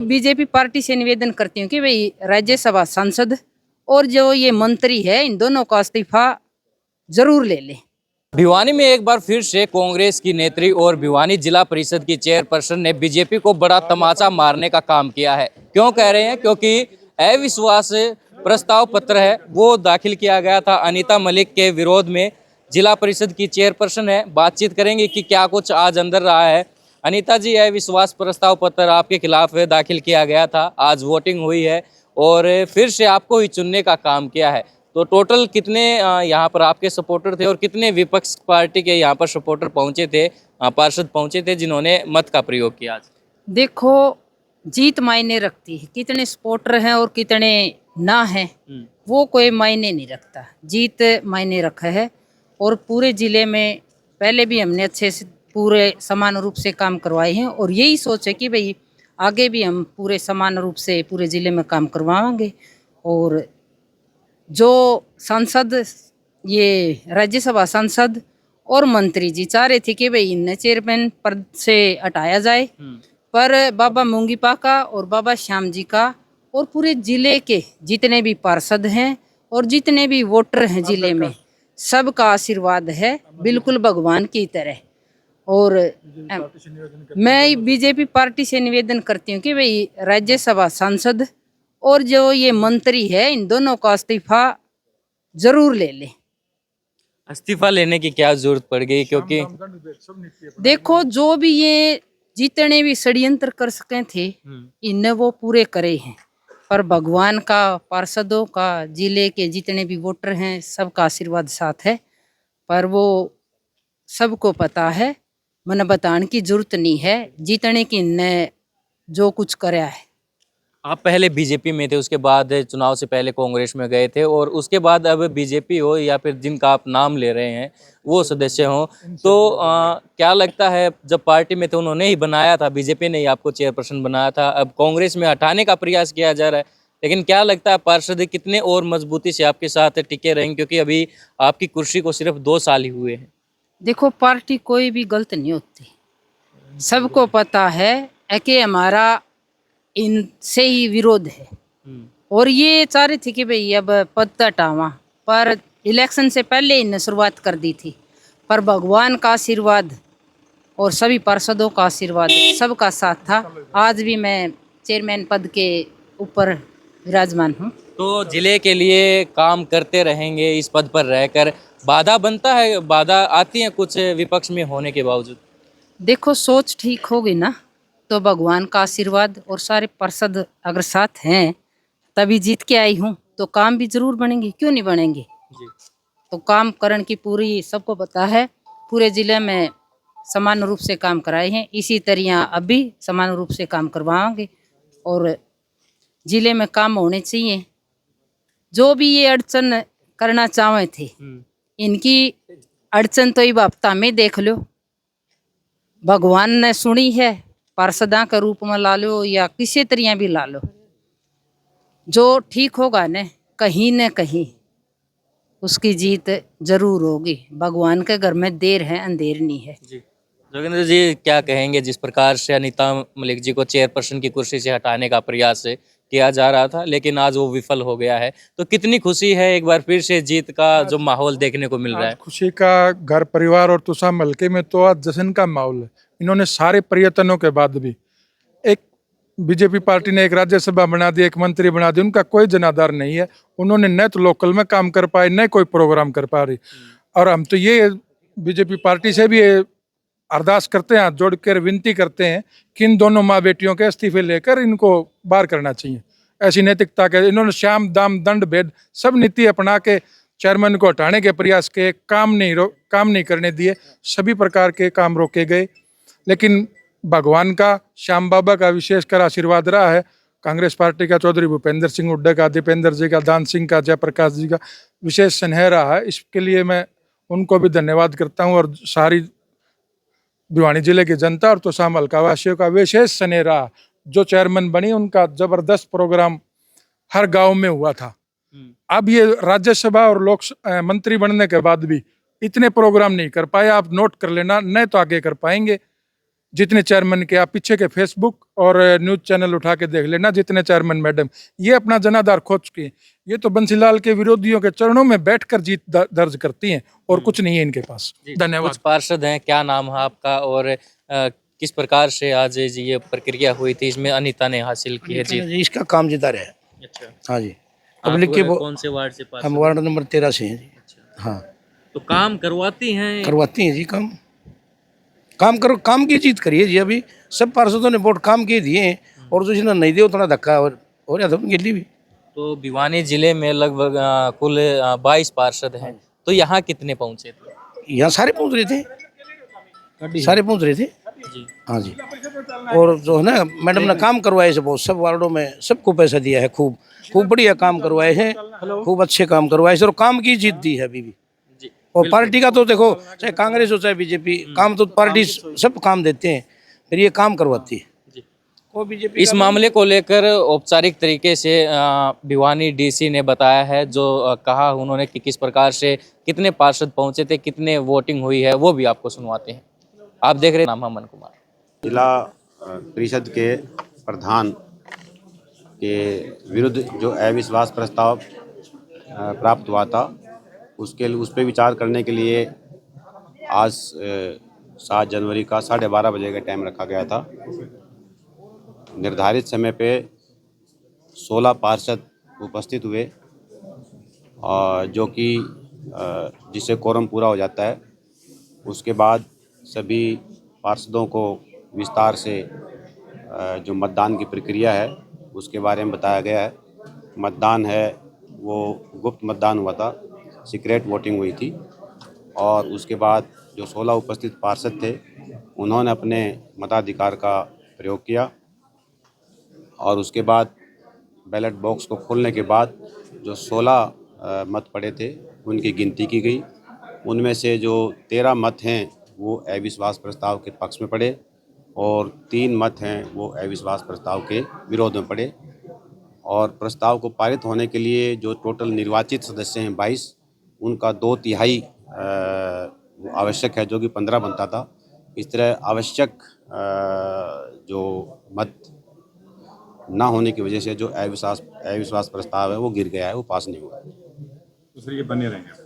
BJP party से निवेदन करती हूँ कि भाई राज्यसभा सांसद और जो ये मंत्री है इन दोनों का इस्तीफा जरूर ले लें। भिवानी में एक बार फिर से कांग्रेस की नेत्री और भिवानी जिला परिषद की चेयरपर्सन ने बीजेपी को बड़ा तमाचा मारने का काम किया है। क्यों कह रहे हैं? क्योंकि अविश्वास प्रस्ताव पत्र है वो दाखिल किया गया था अनीता मलिक के विरोध में। जिला परिषद की चेयरपर्सन है, बातचीत करेंगे कि क्या कुछ आज अंदर रहा है। अनीता जी, अविश्वास प्रस्ताव पत्र आपके खिलाफ दाखिल किया गया था, आज वोटिंग हुई है और फिर से आपको ही चुनने का काम किया है। तो टोटल कितने यहाँ पर आपके सपोर्टर थे और कितने विपक्ष पार्टी के यहाँ पर सपोर्टर पहुँचे थे, पार्षद पहुँचे थे जिन्होंने मत का प्रयोग किया आज? देखो, जीत मायने रखती है, कितने सपोर्टर हैं और कितने ना हैं वो कोई मायने नहीं रखता, जीत मायने रखा है। और पूरे जिले में पहले भी हमने अच्छे से पूरे समान रूप से काम करवाए हैं और यही सोच है कि भाई आगे भी हम पूरे समान रूप से पूरे जिले में काम करवाएंगे। और जो सांसद, ये राज्यसभा सांसद और मंत्री जी चाह रहे थे कि भाई इन्हें चेयरमैन पद से हटाया जाए, पर बाबा मूंगी पाका और बाबा श्याम जी का और पूरे जिले के जितने भी पार्षद हैं और जितने भी वोटर हैं जिले में, सबका आशीर्वाद है बिल्कुल भगवान की तरह। और मैं बीजेपी पार्टी से निवेदन करती हूँ कि भाई राज्यसभा सांसद और जो ये मंत्री है इन दोनों का इस्तीफा जरूर ले लें। इस्तीफा लेने की क्या जरूरत पड़ गई? क्योंकि देखो, जो भी ये जितने भी षड्यंत्र कर सके थे इन्हें वो पूरे करे हैं, पर भगवान का, पार्षदों का, जिले के जितने भी वोटर हैं सबका आशीर्वाद साथ है। पर वो सबको पता है, मन बताने की जरूरत नहीं है, जितने की इन्हें जो कुछ कराया है। आप पहले बीजेपी में थे, उसके बाद चुनाव से पहले कांग्रेस में गए थे और उसके बाद अब बीजेपी हो या फिर जिनका आप नाम ले रहे हैं वो सदस्य हो, तो क्या लगता है, जब पार्टी में थे उन्होंने ही बनाया था, बीजेपी ने ही आपको चेयरपर्सन बनाया था, अब कांग्रेस में हटाने का प्रयास किया जा रहा है, लेकिन क्या लगता है पार्षद कितने और मजबूती से आपके साथ टिके रहेंगे? क्योंकि अभी आपकी कुर्सी को सिर्फ 2 साल ही हुए हैं। देखो, पार्टी कोई भी गलत नहीं होती, सबको पता है कि हमारा इनसे ही विरोध है और ये चाह रहे थे कि भाई अब पद हटावा, पर इलेक्शन से पहले इन्हें शुरुआत कर दी थी। पर भगवान का आशीर्वाद और सभी पार्षदों का आशीर्वाद, सबका साथ था, आज भी मैं चेयरमैन पद के ऊपर विराजमान हूँ। तो जिले के लिए काम करते रहेंगे इस पद पर रहकर। बाधा बनता है, बाधा आती है कुछ विपक्ष में होने के बावजूद? देखो, सोच ठीक होगी ना तो भगवान का आशीर्वाद और सारे पार्षद अगर साथ हैं तभी जीत के आई हूँ, तो काम भी जरूर बनेंगे, क्यों नहीं बनेंगे जी। तो काम करने की पूरी सबको पता है, पूरे जिले में समान रूप से काम कराए हैं, इसी तरह अब भी समान रूप से काम करवाएंगे और जिले में काम होने चाहिए। जो भी ये अड़चन करना चाहे थे, इनकी अड़चन तो ये हफ्ता में देख लो, भगवान ने सुनी है, पार्षदा के रूप में ला लो या किसी तरह भी ला लो, जो ठीक होगा न कहीं उसकी जीत जरूर होगी। भगवान के घर में देर है, अंधेर नहीं है। जी, जोगेंद्र जी, क्या कहेंगे? जिस प्रकार से अनीता मलिक जी को चेयरपर्सन की कुर्सी से हटाने का प्रयास किया जा रहा था लेकिन आज वो विफल हो गया है, तो कितनी खुशी है एक बार फिर से जीत का जो माहौल देखने को मिल रहा है? खुशी का घर परिवार और तुषा हल्के में तो आज जश्न का माहौल है। इन्होंने सारे प्रयत्नों के बाद भी एक बीजेपी पार्टी ने एक राज्यसभा बना दी, एक मंत्री बना दी, उनका कोई जनाधार नहीं है। उन्होंने न तो लोकल में काम कर पाए, न कोई प्रोग्राम कर पा रही। और हम तो ये बीजेपी पार्टी से भी अरदास करते हैं, हाथ जोड़कर विनती करते हैं कि इन दोनों माँ बेटियों के इस्तीफे लेकर इनको बाहर करना चाहिए। ऐसी नैतिकता के इन्होंने श्याम दाम दंड भेद सब नीति अपना के चेयरमैन को हटाने के प्रयास के काम नहीं करने दिए, सभी प्रकार के काम रोके गए। लेकिन भगवान का, श्याम बाबा का विशेषकर आशीर्वाद रहा है, कांग्रेस पार्टी का चौधरी भूपेंद्र सिंह हुड्डा का, दीपेंद्र जी का, दान सिंह का, जयप्रकाश जी का विशेष स्नेह रहा है। इसके लिए मैं उनको भी धन्यवाद करता हूँ और सारी भिवानी जिले की जनता और तोशाम हल्का वासियों का विशेष स्नेह रहा। जो चेयरमैन बनी उनका जबरदस्त प्रोग्राम हर गांव में हुआ था। अब ये राज्यसभा और मंत्री बनने के बाद भी इतने प्रोग्राम नहीं कर पाए, आप नोट कर लेना, नहीं तो आगे कर पाएंगे। जितने चेयरमैन के, आप पीछे के फेसबुक और न्यूज चैनल उठा के देख लेना, जितने चेयरमैन मैडम ये अपना जनाधार खो चुके हैं। ये तो बंसीलाल के विरोधियों के चरणों में बैठकर जीत दर्ज करती हैं और कुछ नहीं है इनके पास। धन्यवाद। कुछ पार्षद हैं, क्या नाम है आपका और किस प्रकार से आज जी ये प्रक्रिया हुई थी, इसमें अनीता ने हासिल की है जीत? जी, इसका काम जिता रहा है। अच्छा, हाँ जी, आप पब्लिक के कौन से वार्ड से पार्षद? हम वार्ड नंबर 13 से हैं जी। अच्छा, हाँ, तो काम करवाती हैं? करवाती हैं जी काम। काम की जीत करिए जी। अभी सब पार्षदों ने वोट काम के दिए हैं और जो जिन्होंने नहीं दिया उतना धक्का और हो रहा था उनके लिए भी। तो भिवानी जिले में लगभग कुल 22 पार्षद हैं, तो यहाँ कितने पहुँचे थे? यहाँ सारे पहुँच रहे थे, सारे पहुँच रहे थे जी हाँ जी। और जो है ना मैडम ने काम करवाए से बहुत, सब वार्डों में सबको पैसा दिया है, खूब खूब बढ़िया काम करवाए हैं, खूब अच्छे काम करवाए हैं और काम की जीत दी है अभी भी। जी, और पार्टी का तो देखो, चाहे कांग्रेस हो चाहे बीजेपी, काम तो पार्टी सब काम देते हैं, फिर ये काम करवाती है। जी। वो बीजेपी इस मामले को लेकर औपचारिक तरीके से भिवानी डीसी ने बताया है, जो कहा उन्होंने कि किस प्रकार से कितने पार्षद पहुंचे थे, कितने वोटिंग हुई है, वो भी आपको सुनवाते हैं। आप देख रहे हैं नाम अमन कुमार। जिला परिषद के प्रधान के विरुद्ध जो अविश्वास प्रस्ताव प्राप्त हुआ था, उस पर विचार करने के लिए आज 7 जनवरी का 12:30 बजे का टाइम रखा गया था। निर्धारित समय पे 16 पार्षद उपस्थित हुए और जो कि जिससे कोरम पूरा हो जाता है। उसके बाद सभी पार्षदों को विस्तार से जो मतदान की प्रक्रिया है उसके बारे में बताया गया है। मतदान है वो गुप्त मतदान हुआ था, सीक्रेट वोटिंग हुई थी और उसके बाद जो 16 उपस्थित पार्षद थे उन्होंने अपने मताधिकार का प्रयोग किया और उसके बाद बैलेट बॉक्स को खोलने के बाद जो 16 मत पड़े थे उनकी गिनती की गई। उनमें से जो 13 मत हैं वो अविश्वास प्रस्ताव के पक्ष में पड़े और 3 मत हैं वो अविश्वास प्रस्ताव के विरोध में पड़े। और प्रस्ताव को पारित होने के लिए जो टोटल निर्वाचित सदस्य हैं 22, उनका 2/3 आवश्यक है, जो कि 15 बनता था। इस तरह आवश्यक जो मत ना होने की वजह से जो अविश्वास प्रस्ताव है वो गिर गया है, वो पास नहीं हुआ है। तो फिर ये बने रहेंगे।